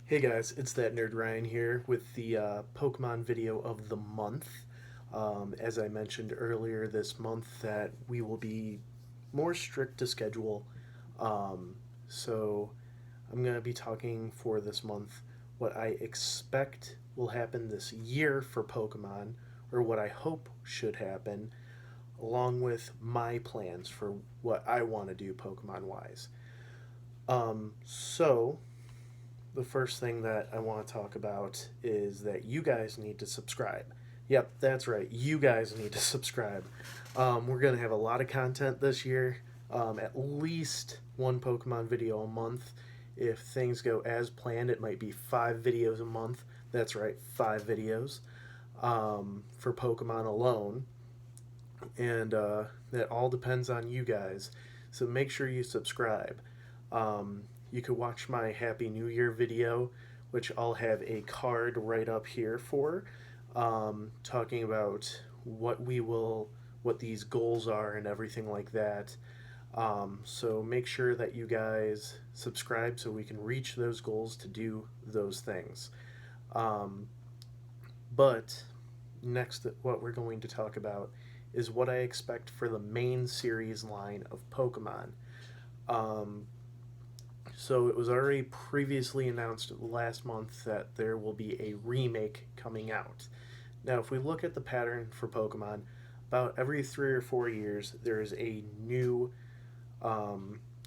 Hey guys, it's that nerd Ryan here with the Pokemon video of the month. As I mentioned earlier this month, that we will be more strict to schedule. So I'm going to be talking for this month what I expect will happen this year for Pokemon, or what I hope should happen, along with my plans for what I want to do Pokemon wise. So the first thing that I want to talk about is that you guys need to subscribe. Yep, that's right. You guys need to subscribe. We're going to have a lot of content this year, at least one Pokemon video a month. If things go as planned, it might be 5 videos a month. That's right, 5 videos for Pokemon alone. And that all depends on you guys. So make sure you subscribe. You could watch my Happy New Year video, which I'll have a card right up here for, talking about what these goals are and everything like that. So make sure that you guys subscribe so we can reach those goals to do those things. Um, but next, what we're going to talk about is what I expect for the main series line of Pokemon. Um, so it was already previously announced last month that there will be a remake coming out. Now, if we look at the pattern for Pokemon, about every 3 or 4 years, there is a new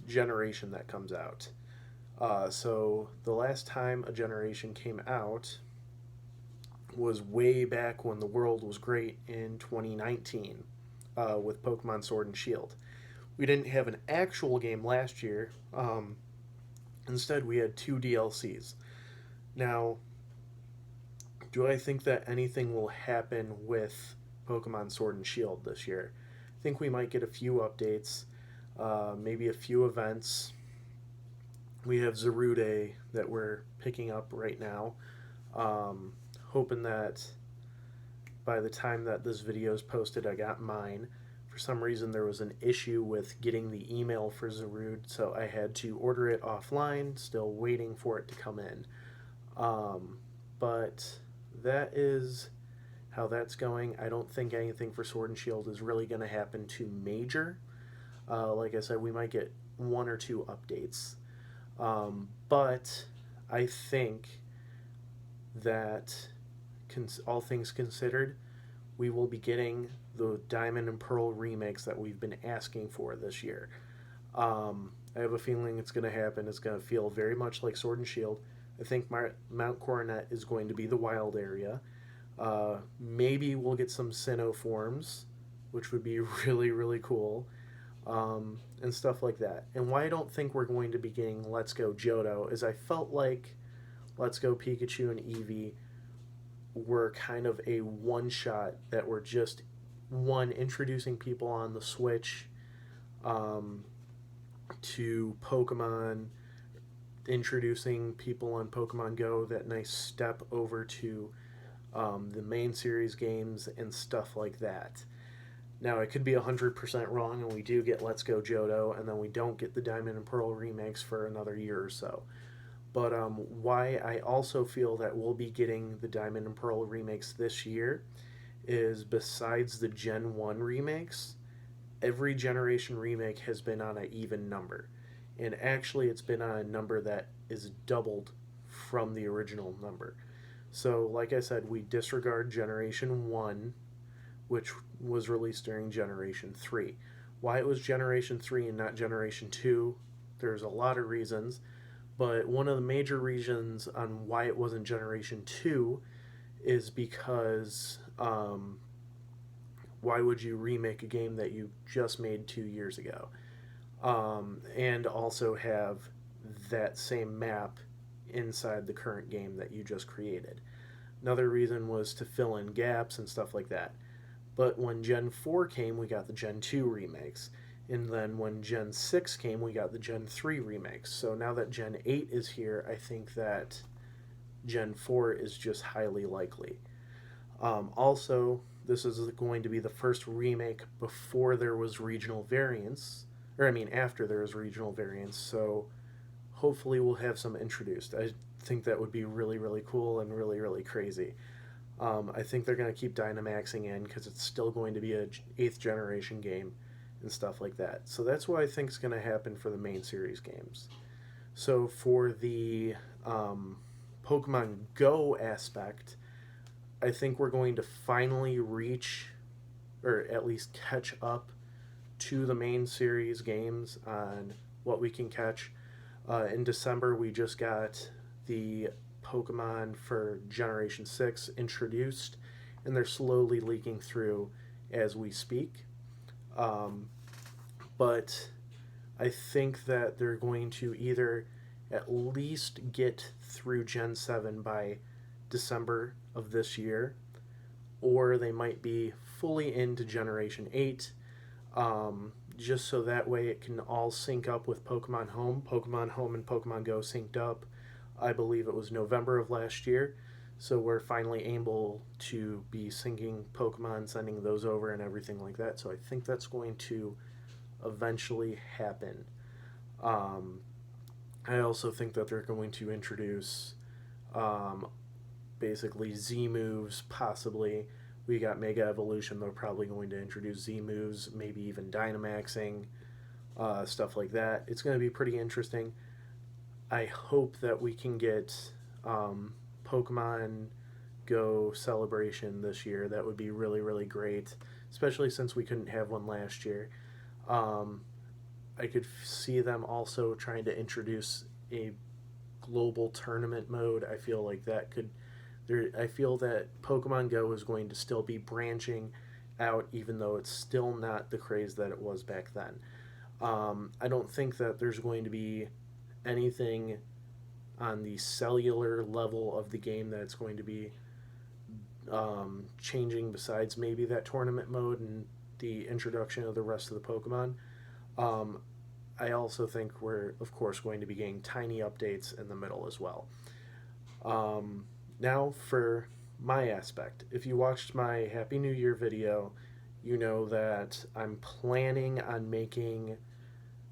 generation that comes out. So the last time a generation came out was way back when the world was great in 2019 with Pokemon Sword and Shield. We didn't have an actual game last year. Instead, we had 2 DLCs. Now, do I think that anything will happen with Pokemon Sword and Shield this year? I think we might get a few updates, maybe a few events. We have Zarude that we're picking up right now. Hoping that by the time that this video is posted, I got mine. For some reason, there was an issue with getting the email for Zarude, so I had to order it offline, still waiting for it to come in. But that is how that's going. I don't think anything for Sword and Shield is really going to happen too major. Like I said, we might get 1 or 2 updates. But I think that, all things considered, we will be getting the Diamond and Pearl remakes that we've been asking for this year. I have a feeling it's going to happen. It's going to feel very much like Sword and Shield. I think Mount Coronet is going to be the wild area. Maybe we'll get some Sinnoh forms, which would be really, really cool, and stuff like that. And why I don't think we're going to be getting Let's Go Johto is I felt like Let's Go Pikachu and Eevee were kind of a one shot that were just introducing people on the Switch to Pokemon, introducing people on Pokemon Go, that nice step over to the main series games and stuff like that. Now, I could be 100% wrong, and we do get Let's Go Johto, and then we don't get the Diamond and Pearl remakes for another year or so. But why I also feel that we'll be getting the Diamond and Pearl remakes this year is, besides the Gen 1 remakes, every generation remake has been on an even number. And actually, it's been on a number that is doubled from the original number. So, like I said, we disregard Generation 1, which was released during Generation 3. Why it was Generation 3 and not Generation 2, there's a lot of reasons. But one of the major reasons on why it wasn't Generation 2 is because why would you remake a game that you just made 2 years ago? And also have that same map inside the current game that you just created. Another reason was to fill in gaps and stuff like that. But when Gen 4 came, we got the Gen 2 remakes. And then when Gen 6 came, we got the Gen 3 remakes. So now that Gen 8 is here, I think that Gen 4 is just highly likely. Also, this is going to be the first remake before there was regional variants, or I mean after there was regional variants, so hopefully we'll have some introduced. think that would be really, really cool and really, really crazy. I think they're going to keep Dynamaxing in because it's still going to be a 8th generation game and stuff like that. So that's what I think is going to happen for the main series games. So for the Pokemon Go aspect, I think we're going to finally reach, or at least catch up to the main series games on what we can catch. In December, we just got the Pokemon for Generation 6 introduced, and they're slowly leaking through as we speak. But I think that they're going to either at least get through Gen 7 by December of this year, or they might be fully into Generation 8, just so that way it can all sync up with Pokemon Home. Pokemon Home and Pokemon Go synced up, I believe it was November of last year, so we're finally able to be syncing Pokemon, sending those over and everything like that, so I think that's going to eventually happen. I also think that they're going to introduce basically Z moves, possibly. We got Mega Evolution, they're probably going to introduce Z moves, maybe even Dynamaxing, stuff like that. It's going to be pretty interesting. I hope that we can get Pokemon Go Celebration this year. That would be really, really great, especially since we couldn't have one last year. I could see them also trying to introduce a global tournament mode. I feel like that could. I feel that Pokemon Go is going to still be branching out, even though it's still not the craze that it was back then. I don't think that there's going to be anything on the cellular level of the game that's going to be changing besides maybe that tournament mode and the introduction of the rest of the Pokemon. I also think we're, of course, going to be getting tiny updates in the middle as well. Now for my aspect. If you watched my Happy New Year video, you know that I'm planning on making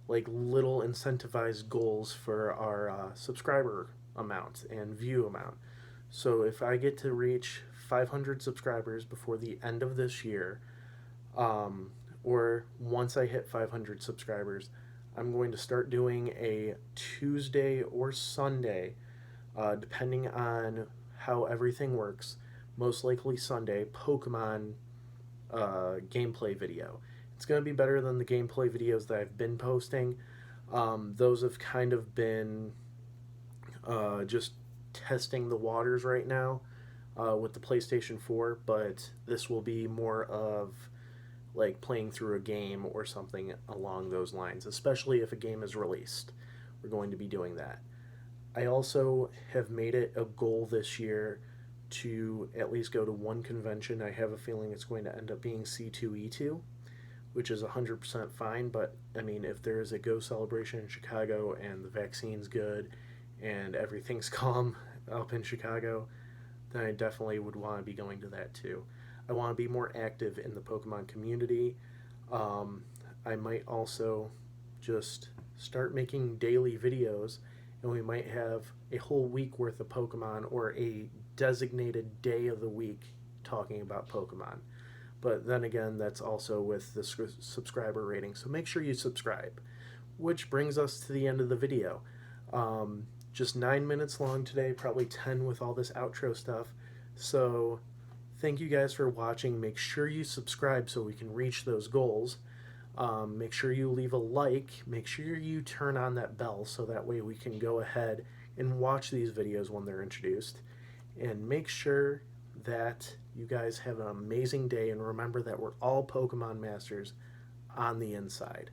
like little incentivized goals for our subscriber amount and view amount. So if I get to reach 500 subscribers before the end of this year, or once I hit 500 subscribers, I'm going to start doing a Tuesday or Sunday, depending on how everything works, most likely Sunday, Pokemon gameplay video. It's going to be better than the gameplay videos that I've been posting. Those have kind of been just testing the waters right now with the PlayStation 4, but this will be more of like playing through a game or something along those lines, especially if a game is released. We're going to be doing that. I also have made it a goal this year to at least go to one convention. I have a feeling it's going to end up being C2E2, which is 100% fine, but I mean, if there is a Go celebration in Chicago and the vaccine's good and everything's calm up in Chicago, then I definitely would want to be going to that too. I want to be more active in the Pokemon community. I might also just start making daily videos, and we might have a whole week worth of Pokemon or a designated day of the week talking about Pokemon. But then again, that's also with the subscriber rating, so make sure you subscribe. Which brings us to the end of the video. Just 9 minutes long today, probably 10 with all this outro stuff. So thank you guys for watching. Make sure you subscribe so we can reach those goals. Make sure you leave a like. Make sure you turn on that bell so that way we can go ahead and watch these videos when they're introduced. And make sure that you guys have an amazing day, and remember that we're all Pokemon masters on the inside.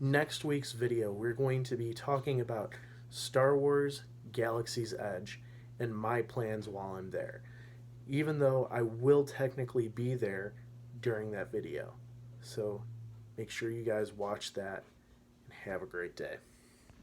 Next week's video, we're going to be talking about Star Wars Galaxy's Edge and my plans while I'm there, even though I will technically be there during that video. So make sure you guys watch that and have a great day.